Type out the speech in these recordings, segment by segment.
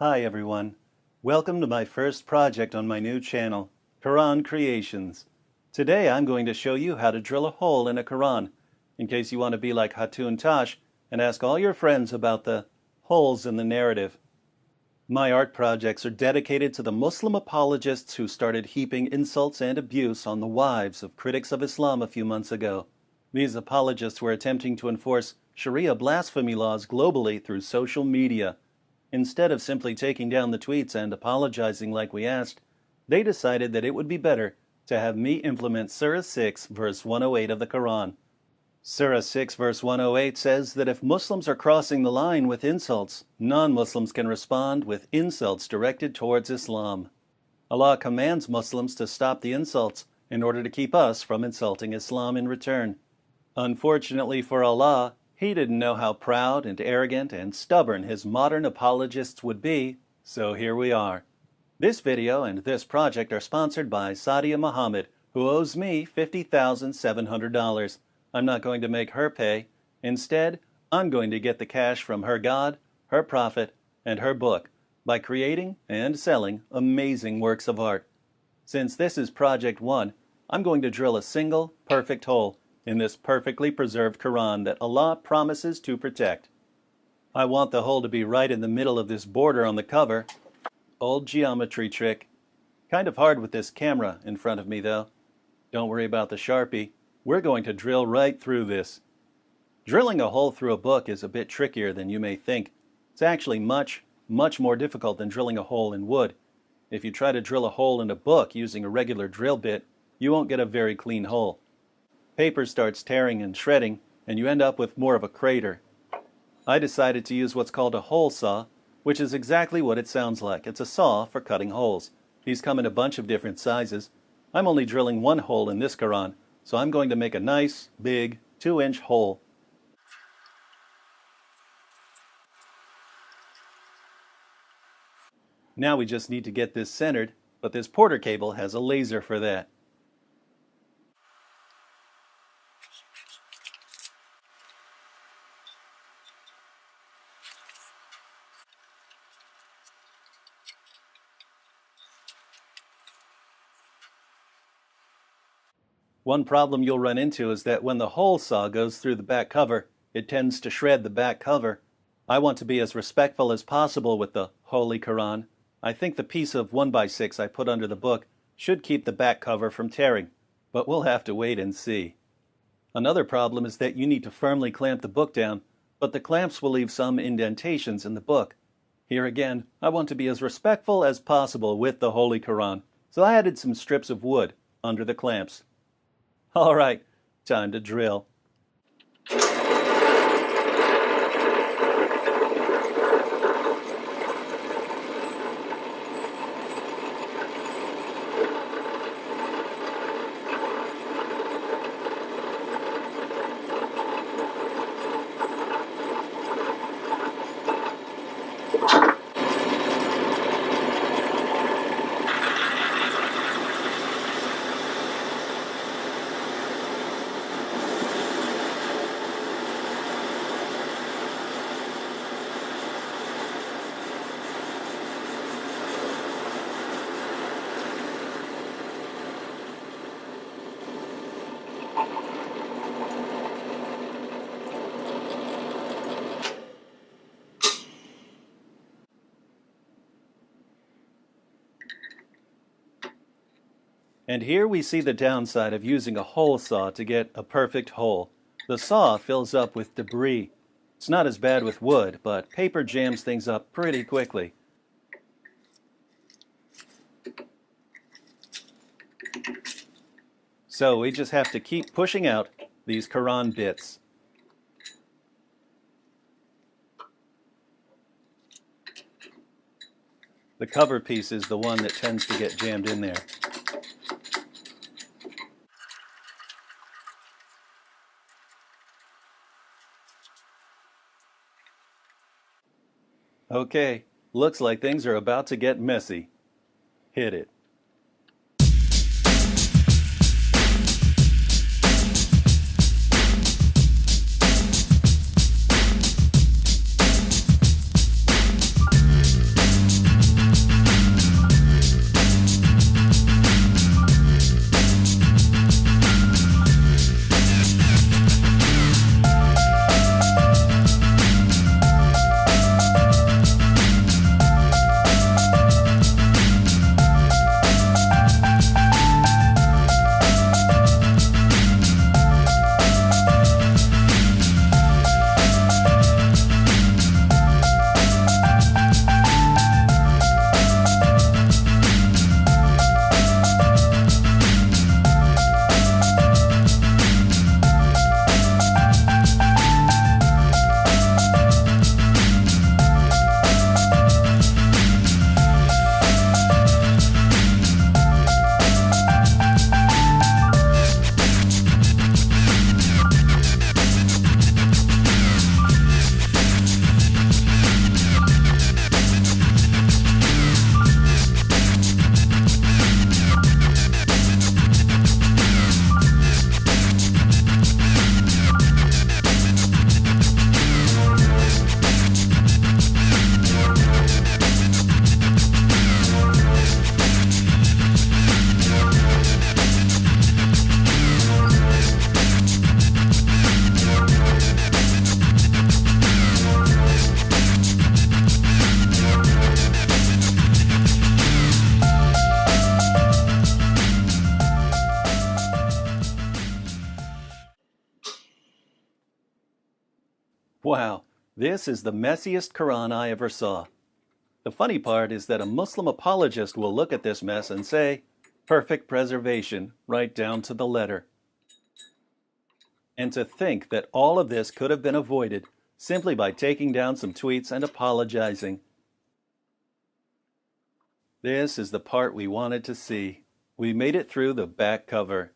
Hi everyone. Welcome to my first project on my new channel, Quran Creations. Today I'm going to show you how to drill a hole in a Quran, in case you want to be like Hatun Tash and ask all your friends about the holes in the narrative. My art projects are dedicated to the Muslim apologists who started heaping insults and abuse on the wives of critics of Islam a few months ago. These apologists were attempting to enforce Sharia blasphemy laws globally through social media. Instead of simply taking down the tweets and apologizing like we asked, they decided that it would be better to have me implement Surah 6 verse 108 of the Quran. Surah 6 verse 108 says that if Muslims are crossing the line with insults, non-Muslims can respond with insults directed towards Islam. Allah commands Muslims to stop the insults in order to keep us from insulting Islam in return. Unfortunately for Allah, He didn't know how proud and arrogant and stubborn His modern apologists would be, so here we are. This video and this project are sponsored by Sadia Muhammad, who owes me $50,700. I'm not going to make her pay. Instead, I'm going to get the cash from her God, her prophet, and her book by creating and selling amazing works of art. Since this is Project 1, I'm going to drill a single, perfect hole in this perfectly preserved Quran that Allah promises to protect. I want the hole to be right in the middle of this border on the cover. Old geometry trick. Kind of hard with this camera in front of me though. Don't worry about the Sharpie. We're going to drill right through this. Drilling a hole through a book is a bit trickier than you may think. It's actually much more difficult than drilling a hole in wood. If you try to drill a hole in a book using a regular drill bit, you won't get a very clean hole. Paper starts tearing and shredding, and you end up with more of a crater. I decided to use what's called a hole saw, which is exactly what it sounds like. It's a saw for cutting holes. These come in a bunch of different sizes. I'm only drilling one hole in this Quran, so I'm going to make a nice, big, 2-inch hole. Now we just need to get this centered, but this Porter cable has a laser for that. One problem you'll run into is that when the hole saw goes through the back cover, it tends to shred the back cover. I want to be as respectful as possible with the Holy Quran. I think the piece of 1x6 I put under the book should keep the back cover from tearing, but we'll have to wait and see. Another problem is that you need to firmly clamp the book down, but the clamps will leave some indentations in the book. Here again, I want to be as respectful as possible with the Holy Quran, so I added some strips of wood under the clamps. All right, time to drill. And here we see the downside of using a hole saw to get a perfect hole. The saw fills up with debris. It's not as bad with wood, but paper jams things up pretty quickly. So we just have to keep pushing out these Quran bits. The cover piece is the one that tends to get jammed in there. Okay, looks like things are about to get messy. Hit it. Wow, this is the messiest Quran I ever saw. The funny part is that a Muslim apologist will look at this mess and say, perfect preservation, right down to the letter. And to think that all of this could have been avoided simply by taking down some tweets and apologizing. This is the part we wanted to see. We made it through the back cover.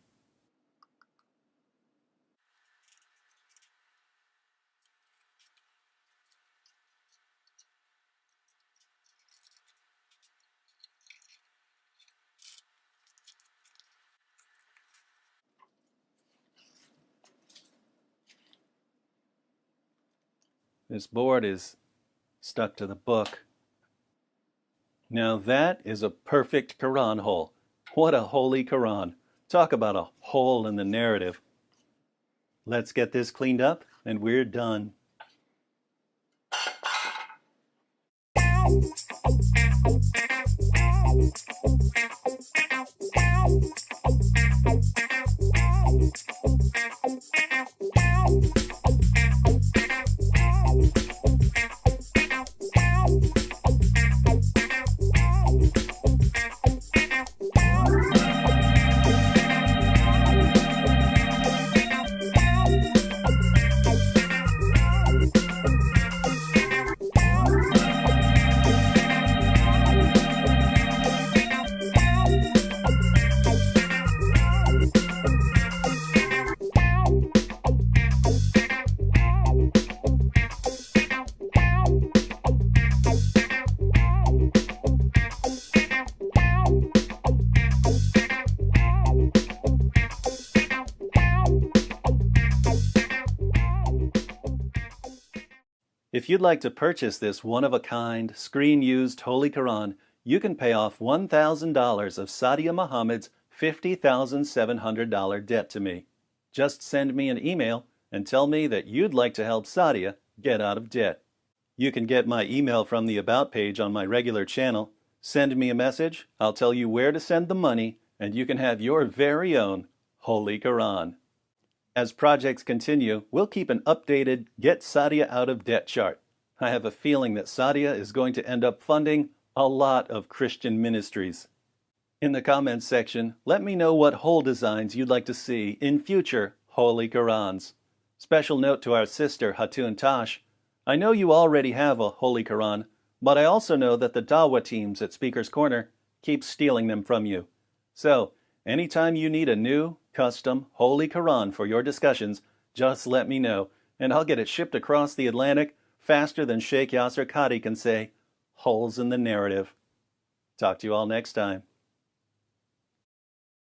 This board is stuck to the book. Now that is a perfect Quran hole. What a holy Quran. Talk about a hole in the narrative. Let's get this cleaned up and we're done. If you'd like to purchase this one-of-a-kind, screen-used Holy Quran, you can pay off $1,000 of Sadia Muhammad's $50,700 debt to me. Just send me an email and tell me that you'd like to help Sadia get out of debt. You can get my email from the About page on my regular channel. Send me a message, I'll tell you where to send the money, and you can have your very own Holy Quran. As projects continue, we'll keep an updated Get Sadia Out of Debt chart. I have a feeling that Sadia is going to end up funding a lot of Christian ministries. In the comments section, let me know what hole designs you'd like to see in future Holy Qurans. Special note to our sister Hatun Tash. I know you already have a Holy Quran, but I also know that the Dawah teams at Speaker's Corner keep stealing them from you. So, anytime you need a new, custom Holy Quran for your discussions, just let me know, and I'll get it shipped across the Atlantic faster than Sheikh Yasser Qadhi can say, holes in the narrative. Talk to you all next time.